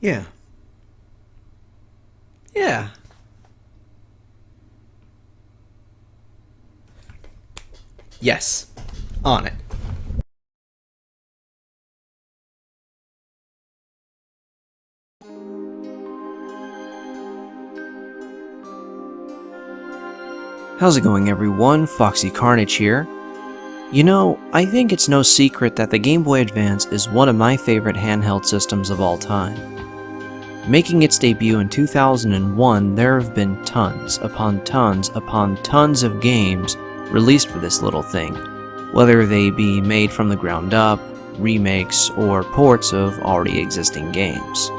Yeah. Yeah. Yes. On it. How's it going, everyone? Foxy Carnage here. You know, I think it's no secret that the Game Boy Advance is one of my favorite handheld systems of all time. Making its debut in 2001, there have been tons upon tons upon tons of games released for this little thing, whether they be made from the ground up, remakes, or ports of already existing games.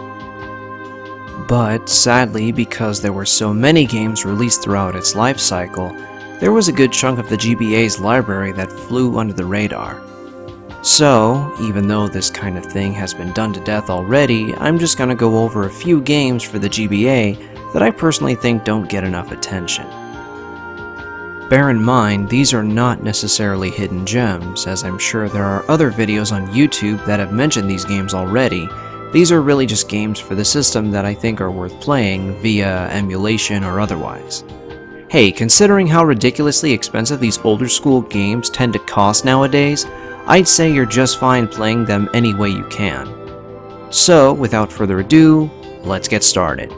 But sadly, because there were so many games released throughout its life cycle, there was a good chunk of the GBA's library that flew under the radar. So, even though this kind of thing has been done to death already, I'm just gonna go over a few games for the GBA that I personally think don't get enough attention. Bear in mind, these are not necessarily hidden gems, as I'm sure there are other videos on YouTube that have mentioned these games already. These are really just games for the system that I think are worth playing via emulation or otherwise. Hey, considering how ridiculously expensive these older school games tend to cost nowadays, I'd say you're just fine playing them any way you can. So, without further ado, let's get started.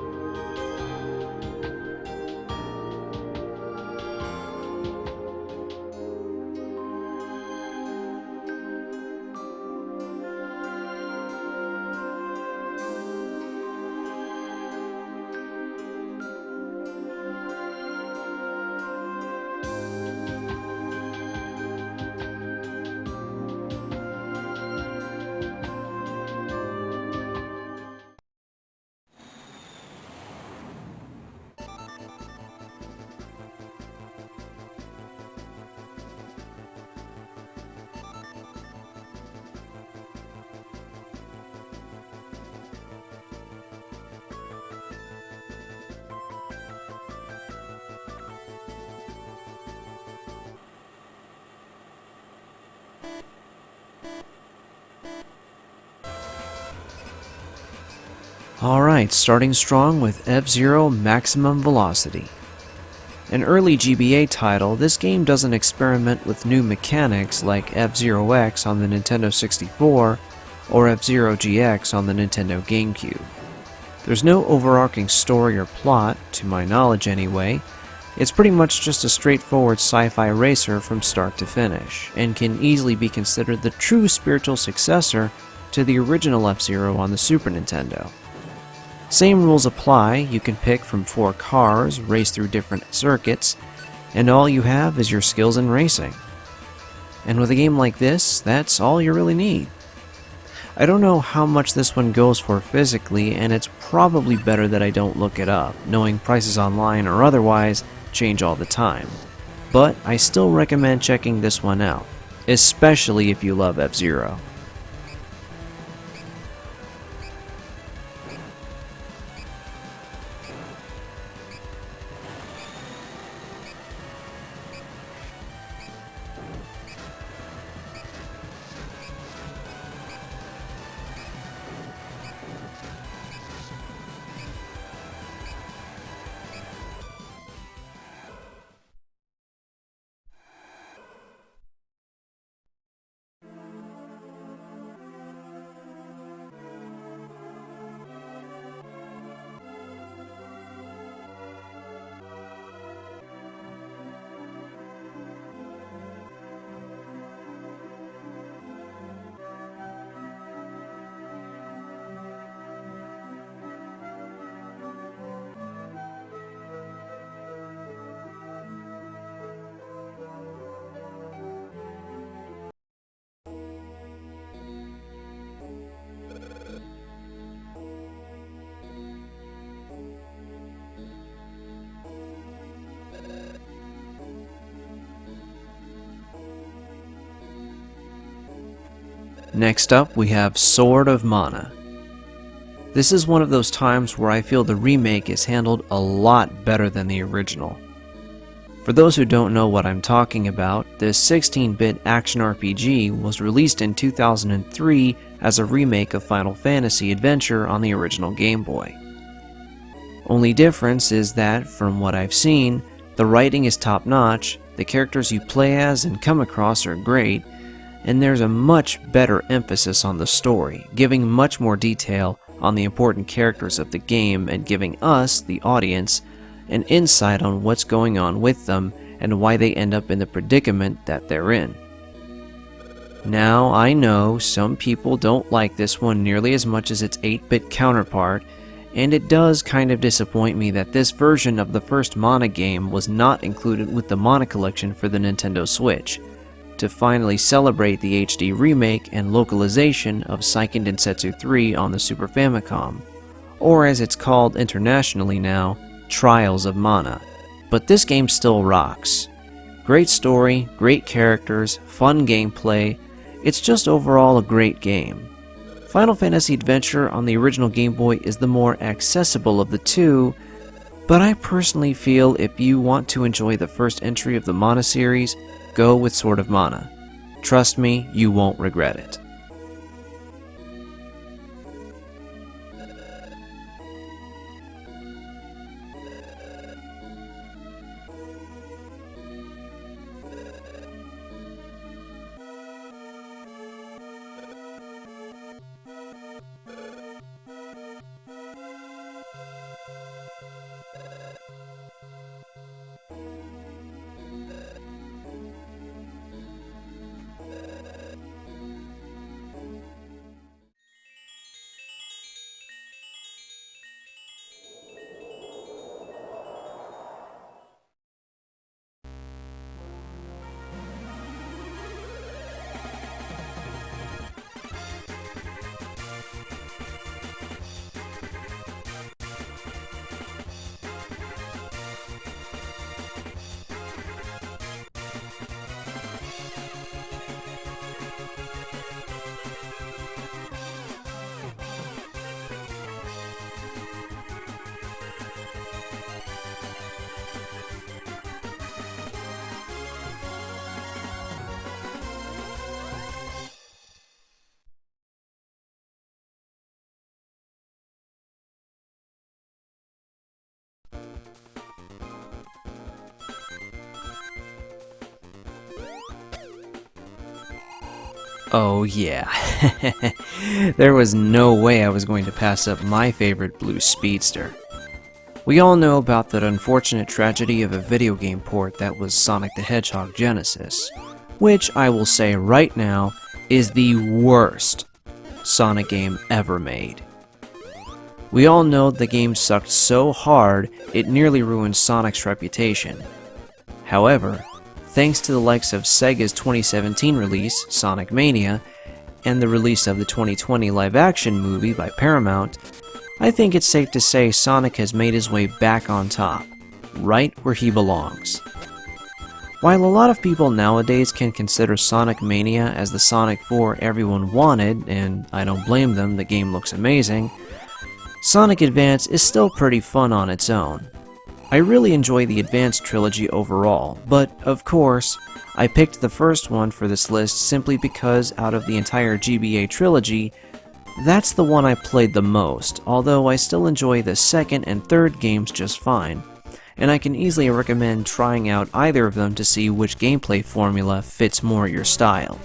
Alright, starting strong with F-Zero Maximum Velocity. An early GBA title, this game doesn't experiment with new mechanics like F-Zero X on the Nintendo 64 or F-Zero GX on the Nintendo GameCube. There's no overarching story or plot, to my knowledge anyway. It's pretty much just a straightforward sci-fi racer from start to finish, and can easily be considered the true spiritual successor to the original F-Zero on the Super Nintendo. Same rules apply, you can pick from 4 cars, race through different circuits, and all you have is your skills in racing. And with a game like this, that's all you really need. I don't know how much this one goes for physically, and it's probably better that I don't look it up, knowing prices online or otherwise change all the time. But I still recommend checking this one out, especially if you love F-Zero. Next up, we have Sword of Mana. This is one of those times where I feel the remake is handled a lot better than the original. For those who don't know what I'm talking about, this 16-bit action RPG was released in 2003 as a remake of Final Fantasy Adventure on the original Game Boy. Only difference is that, from what I've seen, the writing is top-notch, the characters you play as and come across are great, and there's a much better emphasis on the story, giving much more detail on the important characters of the game and giving us, the audience, an insight on what's going on with them and why they end up in the predicament that they're in. Now, I know some people don't like this one nearly as much as its 8-bit counterpart, and it does kind of disappoint me that this version of the first Mana game was not included with the Mana collection for the Nintendo Switch, to finally celebrate the HD remake and localization of Seiken Densetsu 3 on the Super Famicom, or as it's called internationally now, Trials of Mana. But this game still rocks. Great story, great characters, fun gameplay, it's just overall a great game. Final Fantasy Adventure on the original Game Boy is the more accessible of the two, but I personally feel if you want to enjoy the first entry of the Mana series, go with Sword of Mana. Trust me, you won't regret it. Oh yeah, there was no way I was going to pass up my favorite blue speedster. We all know about that unfortunate tragedy of a video game port that was Sonic the Hedgehog Genesis, which I will say right now is the worst Sonic game ever made. We all know the game sucked so hard it nearly ruined Sonic's reputation. However, thanks to the likes of Sega's 2017 release, Sonic Mania, and the release of the 2020 live-action movie by Paramount, I think it's safe to say Sonic has made his way back on top, right where he belongs. While a lot of people nowadays can consider Sonic Mania as the Sonic 4 everyone wanted, and I don't blame them, the game looks amazing, Sonic Advance is still pretty fun on its own. I really enjoy the Advance trilogy overall, but of course, I picked the first one for this list simply because out of the entire GBA trilogy, that's the one I played the most, although I still enjoy the second and third games just fine, and I can easily recommend trying out either of them to see which gameplay formula fits more your style.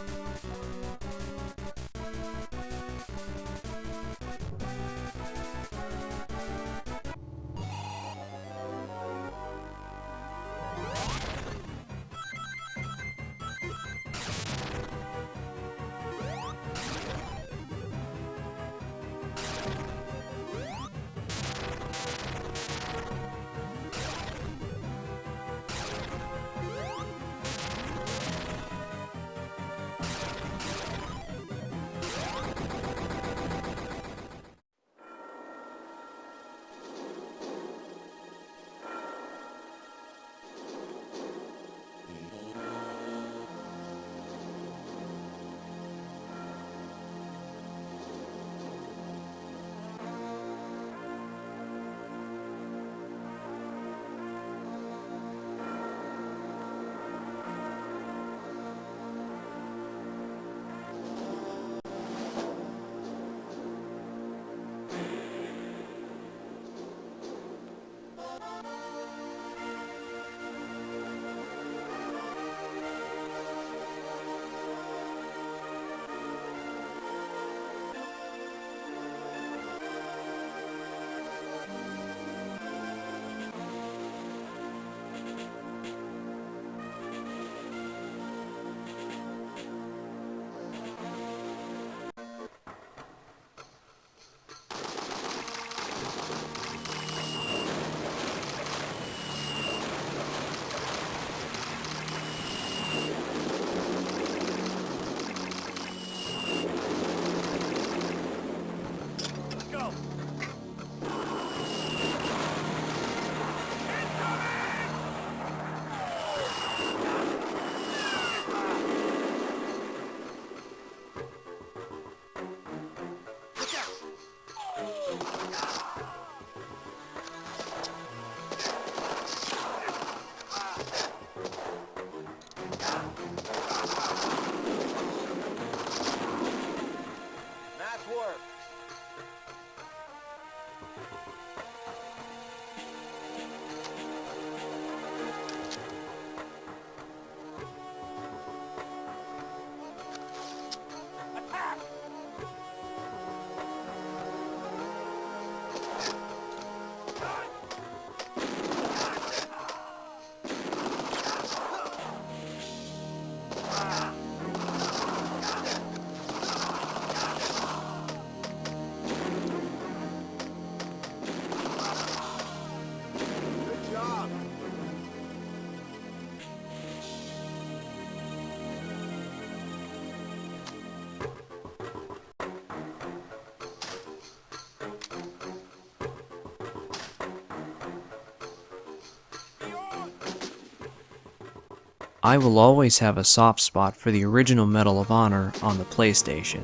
I will always have a soft spot for the original Medal of Honor on the PlayStation.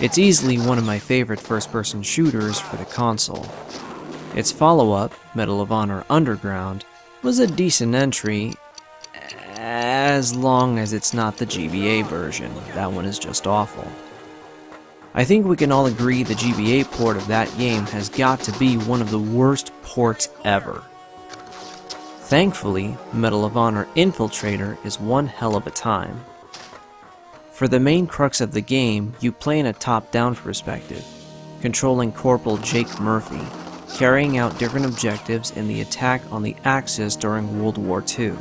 It's easily one of my favorite first-person shooters for the console. Its follow-up, Medal of Honor Underground, was a decent entry, as long as it's not the GBA version. That one is just awful. I think we can all agree the GBA port of that game has got to be one of the worst ports ever. Thankfully, Medal of Honor Infiltrator is one hell of a time. For the main crux of the game, you play in a top-down perspective, controlling Corporal Jake Murphy, carrying out different objectives in the attack on the Axis during World War II.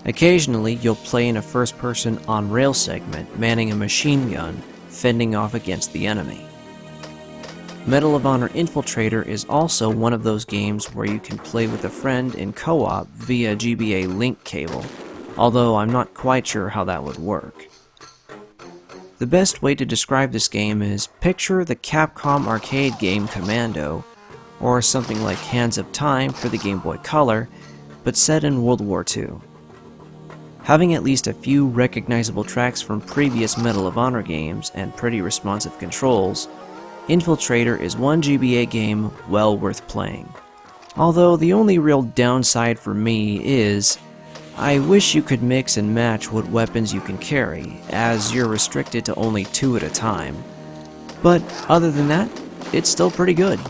Occasionally, you'll play in a first-person on-rail segment, manning a machine gun, fending off against the enemy. Medal of Honor Infiltrator is also one of those games where you can play with a friend in co-op via GBA link cable, although I'm not quite sure how that would work. The best way to describe this game is picture the Capcom arcade game Commando, or something like Hands of Time for the Game Boy Color, but set in World War II. Having at least a few recognizable tracks from previous Medal of Honor games and pretty responsive controls, Infiltrator is one GBA game well worth playing. Although the only real downside for me is, I wish you could mix and match what weapons you can carry, as you're restricted to only 2 at a time. But other than that, it's still pretty good.